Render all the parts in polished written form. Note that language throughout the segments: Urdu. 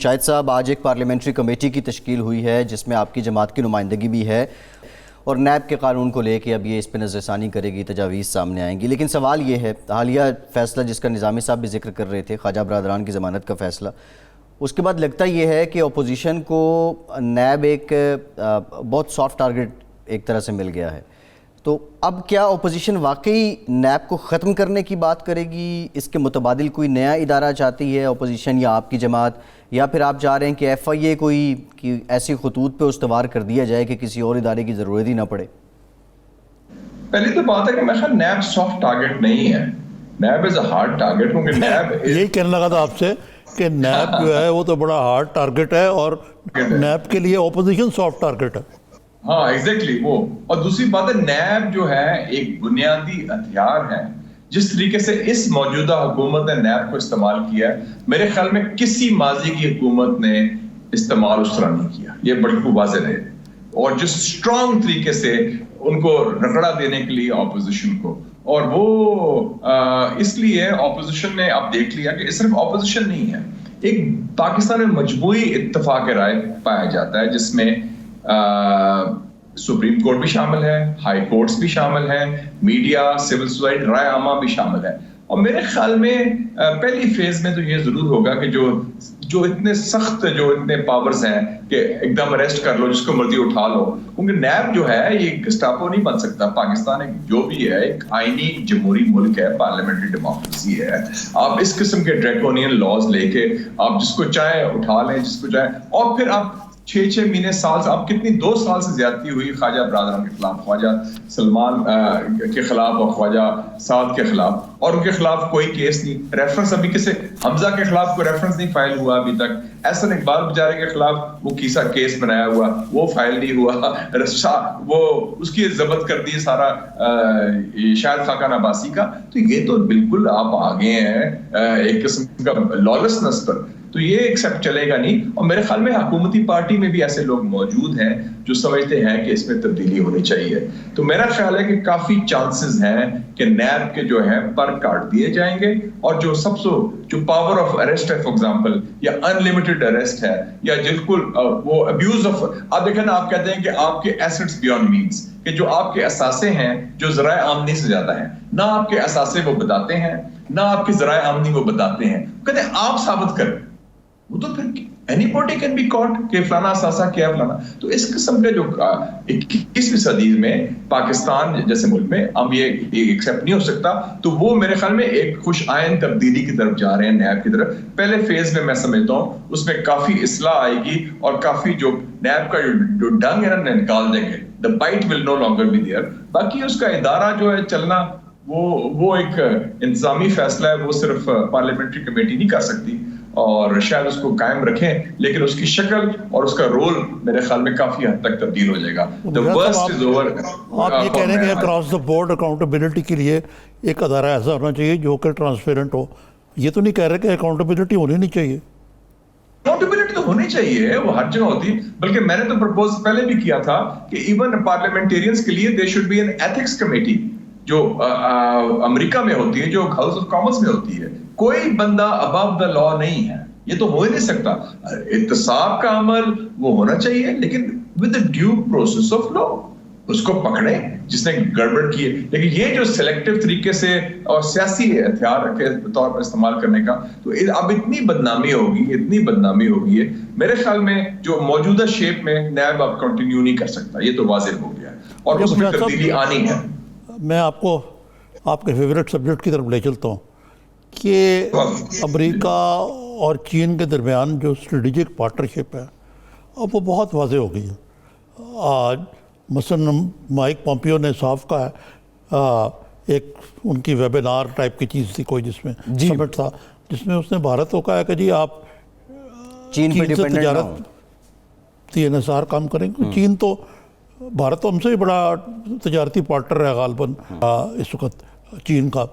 شاہد صاحب، آج ایک پارلیمنٹری کمیٹی کی تشکیل ہوئی ہے جس میں آپ کی جماعت کی نمائندگی بھی ہے اور نیب کے قانون کو لے کے اب یہ اس پہ نظر ثانی کرے گی، تجاویز سامنے آئیں گی۔ لیکن سوال یہ ہے، حالیہ فیصلہ جس کا نظامی صاحب بھی ذکر کر رہے تھے، خواجہ برادران کی ضمانت کا فیصلہ، اس کے بعد لگتا یہ ہے کہ اپوزیشن کو نیب ایک بہت سافٹ ٹارگٹ ایک طرح سے مل گیا ہے۔ تو اب کیا اپوزیشن واقعی نیب کو ختم کرنے کی بات کرے گی؟ اس کے متبادل کوئی نیا ادارہ چاہتی ہے اپوزیشن یا آپ کی جماعت، یا پھر آپ چاہ رہے ہیں کہ ایف آئی اے کوئی ایسی خطوط پہ استوار کر دیا جائے کہ کسی اور ادارے کی ضرورت ہی نہ پڑے؟ پہلی تو بات ہے کہ میں خیال نیب سافٹ ٹارگٹ نہیں ہے، NAB is a hard target, کیونکہ نیب یہی کہنے لگا تھا آپ سے کہ نیب جو ہے وہ تو بڑا ہارڈ ٹارگٹ ہے اور نیب کے لیے اپوزیشن سافٹ ٹارگٹ ہے۔ ہاں ایگزیکٹلی وہ، اور دوسری بات ہے نیب جو ہے ایک بنیادی ہتھیار ہے۔ جس طریقے سے اس موجودہ حکومت نے نیب کو استعمال کیا ہے، میرے خیال میں کسی ماضی کی حکومت نے استعمال اس طرح نہیں کیا، یہ بڑی واضح ہے۔ اور جس اسٹرانگ طریقے سے ان کو رگڑا دینے کے لیے اپوزیشن کو، اور وہ اس لیے اپوزیشن نے اب دیکھ لیا کہ صرف اپوزیشن نہیں ہے، ایک پاکستان میں مجموعی اتفاق رائے پایا جاتا ہے جس میں سپریم کورٹ بھی شامل ہے، ہائی کورٹس بھی شامل ہیں، میڈیا، سول سوسائٹی، رائے عامہ بھی شامل ہے۔ اور میرے خیال میں پہلی فیز میں تو یہ ضرور ہوگا کہ جو اتنے سخت جو اتنے پاورز ہیں کہ ایک دم اریسٹ کر لو، جس کو مرضی اٹھا لو، کیونکہ نیب جو ہے یہ گسٹاپو نہیں بن سکتا۔ پاکستان ایک جو بھی ہے ایک آئینی جمہوری ملک ہے، پارلیمنٹری ڈیموکریسی ہے۔ آپ اس قسم کے ڈریکونین لاز لے کے آپ جس کو چاہے اٹھا لیں، جس کو چاہے، اور پھر آپ 6 مہینے سال سے اب کتنی 2 سال سے زیادتی ہوئی خواجہ برادران کے خلاف، خواجہ سلمان کے خلاف اور خواجہ سعد کے خلاف، اور ان کے خلاف کوئی کیس نہیں، ریفرنس ابھی کسی حمزہ کے خلاف کوئی ریفرنس نہیں فائل ہوا ابھی تک، احسن اقبال بیچارے کے خلاف وہ کیس بنایا ہوا وہ فائل نہیں ہوا، وہ اس کی ضبط کر دی سارا شاہد خاقان عباسی کا۔ تو یہ تو بالکل آپ آگے ہیں ایک قسم کا لالسنس پر، تو یہ ایکسپٹ چلے گا نہیں۔ اور میرے خیال میں حکومتی پارٹی میں بھی ایسے لوگ موجود ہیں جو سمجھتے ہیں کہ اس میں تبدیلی ہونی چاہیے۔ تو میرا خیال ہے کہ کافی چانسز ہیں کہ نیب کے جو ہے پر کاٹ دیے جائیں گے، اور جو پاور آف اریسٹ ہے، فار ایگزامپل، یا انلمیٹڈ اریسٹ ہے، یا بالکل وہ ابیوز آف، آپ دیکھیں نا، آپ کہتے ہیں کہ آپ کے ایسٹس بیونڈ مینس، کہ جو آپ کے اثاثے ہیں جو ذرائع آمدنی سے زیادہ ہیں، نہ آپ کے اثاثے وہ بتاتے ہیں نہ آپ کی ذرائع آمدنی وہ بتاتے ہیں، کہتے ہیں آپ ثابت کریں، وہ تو پھر anybody can be caught کہ فلانا اثاثہ کیا فلانا۔ تو اس قسم کے جو 21ویں صدی میں پاکستان جیسے ملک میں اب یہ ایکسیپٹ نہیں ہو سکتا۔ تو وہ میرے خیال میں ایک خوش آئند تبدیلی کی طرف جا رہے ہیں، نیب کی طرف۔ پہلے فیز میں سمجھتا ہوں اس میں کافی اصلاح آئے گی، اور کافی جو نیب کا جو ڈنگ ہے نا نکال دیں گے، the bite will no longer be there۔ باقی اس کا ادارہ جو ہے چلنا، وہ ایک انتظامی فیصلہ ہے، وہ صرف پارلیمنٹری کمیٹی نہیں کر سکتی، اور شاید اس کو قائم رکھیں، لیکن اس کی شکل اور اس کا رول میرے خیال میں کافی حد تک تبدیل ہو جائے گا۔ آپ یہ کہہ رہے ہیں کہ اکراس دا بورڈ اکاؤنٹیبلٹی کے لیے ایک ادارہ ایسا ہونا چاہیے جو کہ ٹرانسپیرنٹ ہو، یہ تو نہیں کہہ رہے کہ اکاؤنٹیبلٹی ہونی نہیں چاہیے؟ اکاؤنٹیبلٹی تو ہونی چاہیے، وہ ہر جگہ ہوتی، بلکہ میں نے تو پرپوز پہلے بھی کیا تھا کہ ایون پارلیمنٹیرینز کے لیے they should be an ethics committee, جو امریکہ میں ہوتی ہے، جو ہاؤس آف کامنس میں ہوتی ہے۔ کوئی بندہ ابو دا لا نہیں ہے، یہ تو ہو ہی نہیں سکتا۔ احتساب کا عمل وہ ہونا چاہیے، لیکن with due process of law, اس کو پکڑیں جس نے گڑبڑ کی ہے۔ لیکن یہ جو سلیکٹو طریقے سے اور سیاسی ہتھیار کے طور پر استعمال کرنے کا، تو اب اتنی بدنامی ہوگی ہے میرے خیال میں، جو موجودہ شیپ میں نیب اب کنٹینیو نہیں کر سکتا، یہ تو واضح ہو گیا ہے، اور اس میں تبدیلی آنی ہے۔ میں آپ کو آپ کے فیوریٹ سبجیکٹ کی طرف لے چلتا ہوں کہ امریکہ اور چین کے درمیان جو اسٹریٹجک پارٹنرشپ ہے اب وہ بہت واضح ہو گئی ہے۔ آج مثلاً مائک پومپیو نے صاف کہا ہے، ایک ان کی ویبینار ٹائپ کی چیز تھی کوئی، جس میں سمٹ تھا، جس میں اس نے بھارت کو کہا کہ جی آپ چین سے تجارت انحصار کام کریں گے۔ چین تو بھارت تو ہم سے بھی بڑا تجارتی پارٹنر ہے غالباً اس وقت چین کا،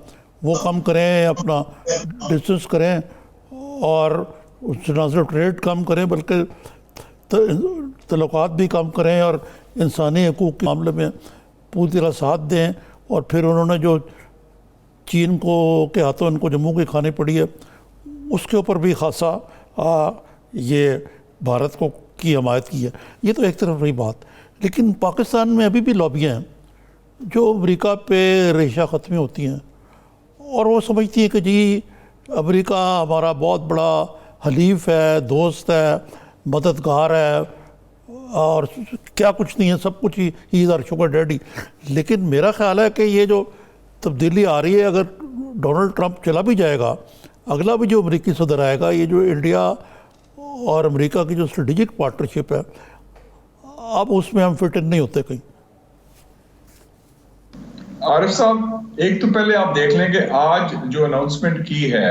وہ کم کریں، اپنا ڈسٹنس کریں، اور اس سے نہ صرف ٹریڈ کم کریں بلکہ تعلقات بھی کم کریں، اور انسانی حقوق کے معاملے میں پوری طرح ساتھ دیں۔ اور پھر انہوں نے جو چین کو کے ہاتھوں ان کو جموں کی کھانی پڑی ہے، اس کے اوپر بھی خاصا یہ بھارت کو کی حمایت کی ہے. یہ تو ایک طرف رہی بات. لیکن پاکستان میں ابھی بھی لابیاں ہیں جو امریکہ پہ ریشہ ختمی ہوتی ہیں اور وہ سمجھتی ہیں کہ جی امریکہ ہمارا بہت بڑا حلیف ہے, دوست ہے, مددگار ہے اور کیا کچھ نہیں ہے, سب کچھ ہی از آر شوگر ڈیڈی. لیکن میرا خیال ہے کہ یہ جو تبدیلی آ رہی ہے, اگر ڈونلڈ ٹرمپ چلا بھی جائے گا, اگلا بھی جو امریکی صدر آئے گا, یہ جو انڈیا اور امریکہ کی جو اسٹریٹجک پارٹنرشپ ہے, اب اس میں ہم فٹ ان نہیں ہوتے کہیں. عارف صاحب, ایک تو پہلے آپ دیکھ لیں کہ آج جو اناؤنسمنٹ کی ہے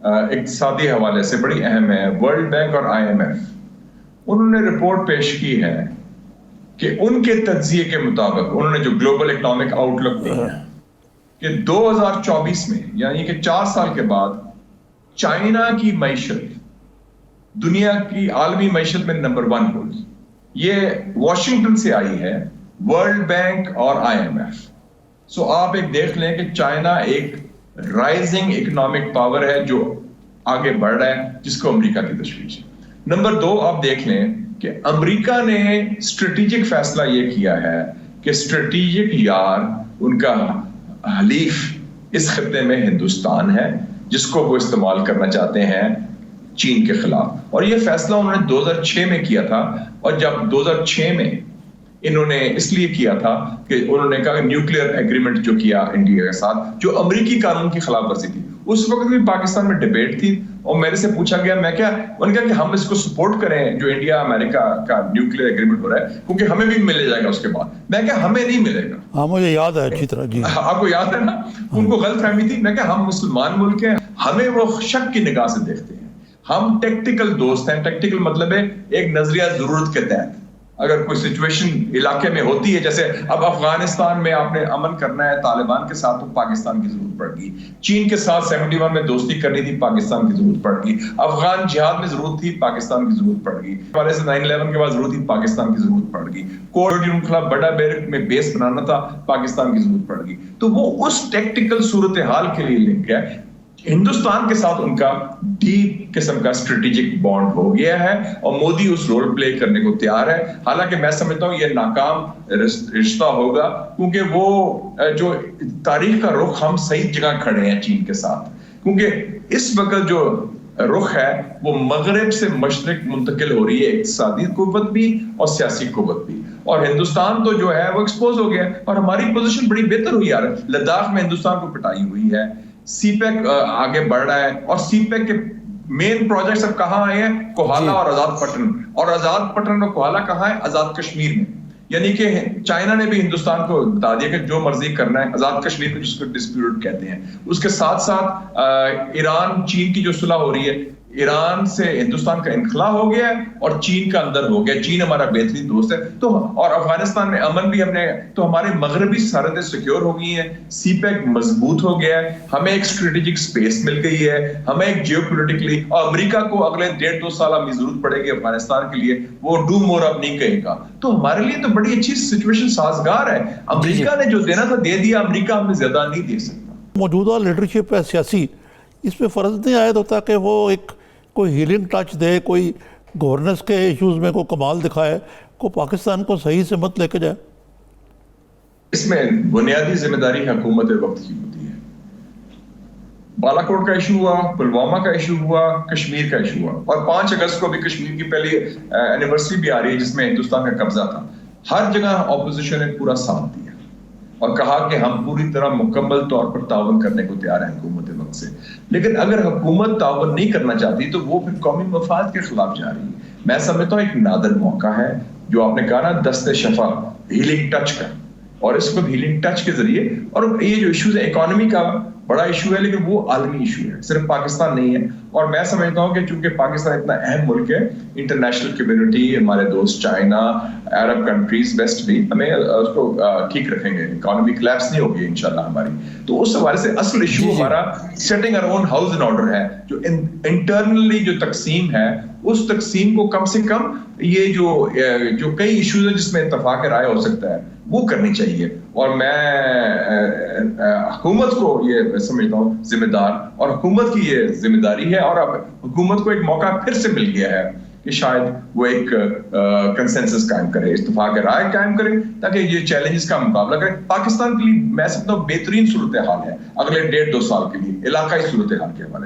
اقتصادی حوالے سے بڑی اہم ہے. ورلڈ بینک اور IMF انہوں نے رپورٹ پیش کی ہے کہ ان کے تجزیے کے مطابق انہوں نے جو گلوبل اکنامک آؤٹ لک دی ہے کہ 2024 میں یعنی کہ 4 سال کے بعد چائنا کی معیشت دنیا کی عالمی معیشت میں نمبر 1 ہوگی. یہ واشنگٹن سے آئی ہے, ورلڈ بینک اور IMF. سو آپ ایک دیکھ لیں کہ چائنا ایک رائزنگ اکنامک پاور ہے جو آگے بڑھ رہا ہے, جس کو امریکہ کی تشویش ہے. نمبر 2 آپ دیکھ لیں کہ امریکہ نے اسٹریٹجک فیصلہ یہ کیا ہے کہ اسٹریٹجک یار ان کا حلیف اس خطے میں ہندوستان ہے, جس کو وہ استعمال کرنا چاہتے ہیں چین کے خلاف. اور یہ فیصلہ انہوں نے 2006 میں کیا تھا, اور جب 2006 میں انہوں نے اس لیے کیا تھا کہ انہوں نے کہا کہ نیوکلیئر ایگریمنٹ جو کیا انڈیا کے ساتھ, جو امریکی قانون کی خلاف ورزی تھی, اس وقت بھی پاکستان میں ڈیبیٹ تھی اور میرے سے پوچھا گیا, انہوں نے کہا کہ ہم اس کو سپورٹ کریں جو انڈیا امریکہ کا نیوکلیئر ایگریمنٹ ہو رہا ہے, کیونکہ ہمیں بھی مل جائے گا اس کے بعد. میں کہا ہمیں نہیں ملے گا. ہاں مجھے یاد ہے اچھی طرح. جی آپ کو یاد ہے نا, ان کو غلط فہمی تھی. میں کہا ہم مسلمان ملک ہیں, ہمیں وہ شک کی نگاہ سے دیکھتے ہیں, ہم ٹیکٹیکل دوست ہیں. ٹیکٹیکل مطلب ہے ایک نظریہ ضرورت کے تحت اگر کوئی سچویشن علاقے میں ہوتی ہے, جیسے اب افغانستان میں آپ نے امن کرنا ہے طالبان کے ساتھ, تو پاکستان کی ضرورت پڑ گئی. چین کے ساتھ 71 میں دوستی کرنی تھی, پاکستان کی ضرورت پڑ گئی. افغان جہاد میں ضرورت تھی, پاکستان کی ضرورت پڑ گئی. ہمارے سے 9/11 کے بعد ضرورت تھی, پاکستان کی ضرورت پڑ گئی. کوریڈور کے خلاف بڑا بیرک میں بیس بنانا تھا, پاکستان کی ضرورت پڑ گئی. تو وہ اس ٹیکٹیکل صورتحال کے لیے لنک ہے. ہندوستان کے ساتھ ان کا ڈیپ قسم کا اسٹریٹجک بانڈ ہو گیا ہے اور مودی اس رول پلے کرنے کو تیار ہے. حالانکہ میں سمجھتا ہوں یہ ناکام رشتہ ہوگا, کیونکہ وہ جو تاریخ کا رخ ہم صحیح جگہ کھڑے ہیں چین کے ساتھ, کیونکہ اس وقت جو رخ ہے وہ مغرب سے مشرق منتقل ہو رہی ہے, اقتصادی قوت بھی اور سیاسی قوت بھی. اور ہندوستان تو جو ہے وہ ایکسپوز ہو گیا اور ہماری پوزیشن بڑی بہتر ہوئی آ رہی ہے. لداخ میں ہندوستان کو پٹائی ہوئی ہے, سی پیک آگے بڑھ رہا ہے, اور سی پیک کے مین پروجیکٹس اب کہاں آئے ہیں, کوہالا اور آزاد پٹن. اور آزاد پٹن اور کوہالا کہاں ہے, آزاد کشمیر میں. یعنی کہ چائنا نے بھی ہندوستان کو بتا دیا کہ جو مرضی کرنا ہے آزاد کشمیر میں, جس کو ڈسپیوٹ کہتے ہیں. اس کے ساتھ ساتھ ایران چین کی جو صلح ہو رہی ہے, ایران سے ہندوستان کا انخلا ہو گیا ہے اور چین کا اندر ہو گیا. چین ہمارا بہترین دوست ہے. تو اور افغانستان میں امن بھی ہم نے, تو ہمارے مغربی سرحدیں سیکیور ہو گئی ہیں, سی پیک مضبوط ہو گیا ہے, ہمیں ایک اسٹریٹجک سپیس مل گئی ہے, ہمیں ایک جیو پولیٹیکلی, اور امریکہ کو اگلے 1.5-2 سال ہمیں ضرورت پڑے گی افغانستان کے لیے, وہ ڈو مور اب نہیں کہے گا. تو ہمارے لیے تو بڑی اچھی سچویشن سازگار ہے. امریکہ نے جو دینا تھا دے دیا, امریکہ ہمیں زیادہ نہیں دے سکتا. موجودہ لیڈرشپ ہے سیاسی, اس پہ فرض نہیں عائد ہوتا کہ وہ ایک کوئی ہیلنگ ٹچ دے, کوئی گورننس کے ایشوز میں کوئی کمال دکھائے, کو پاکستان کو صحیح سے مت لے کے جائے؟ اس میں بنیادی ذمہ داری حکومت وقت کی ہوتی ہے. بالا کوٹ کا ایشو ہوا, پلوامہ کا ایشو ہوا, کشمیر کا ایشو ہوا, اور 5 اگست کو بھی کشمیر کی پہلی اینیورسری بھی آ رہی ہے جس میں ہندوستان کا قبضہ تھا. ہر جگہ اپوزیشن نے پورا ساتھ دیا اور کہا کہ ہم پوری طرح مکمل طور پر تعاون کرنے کو تیار ہیں حکومت وقت سے. لیکن اگر حکومت تعاون نہیں کرنا چاہتی تو وہ پھر قومی مفاد کے خلاف جا رہی ہے. میں سمجھتا ہوں ایک نادر موقع ہے جو آپ نے کہا نا, دست شفا, ہیلنگ ٹچ کا, اور اس کو ہیلنگ ٹچ کے ذریعے, اور یہ جو ایشوز ہے اکانومی کا بڑا ایشو ہے لیکن وہ عالمی ایشو ہے, صرف پاکستان نہیں ہے. اور میں سمجھتا ہوں کہ چونکہ پاکستان اتنا اہم ملک ہے, انٹرنیشنل کمیونٹی, ہمارے دوست چائنا, عرب کنٹریز, ویسٹ بھی ہمیں اس کو ٹھیک رکھیں گے, اکانومی کلیپس نہیں ہوگی انشاءاللہ ہماری. تو اس حوالے سے اصل ایشو ہمارا sitting our own house in order ہے. جو انٹرنلی جو تقسیم ہے, اس تقسیم کو کم سے کم, یہ جو کئی ایشوز ہیں جس میں اتفاق رائے ہو سکتا ہے, وہ کرنی چاہیے. اور میں حکومت کو یہ سمجھتا ہوں ذمہ دار, اور حکومت کی یہ ذمہ داری ہے, اور اب حکومت کو ایک موقع پھر سے مل گیا ہے کہ شاید وہ ایک کنسنسس قائم کرے, اتفاق رائے قائم کرے, تاکہ یہ چیلنجز کا مقابلہ کرے. پاکستان کے لیے میں سمجھتا ہوں بہترین صورتحال ہے اگلے 1.5-2 سال کے لیے علاقائی صورتحال کے حوالے سے.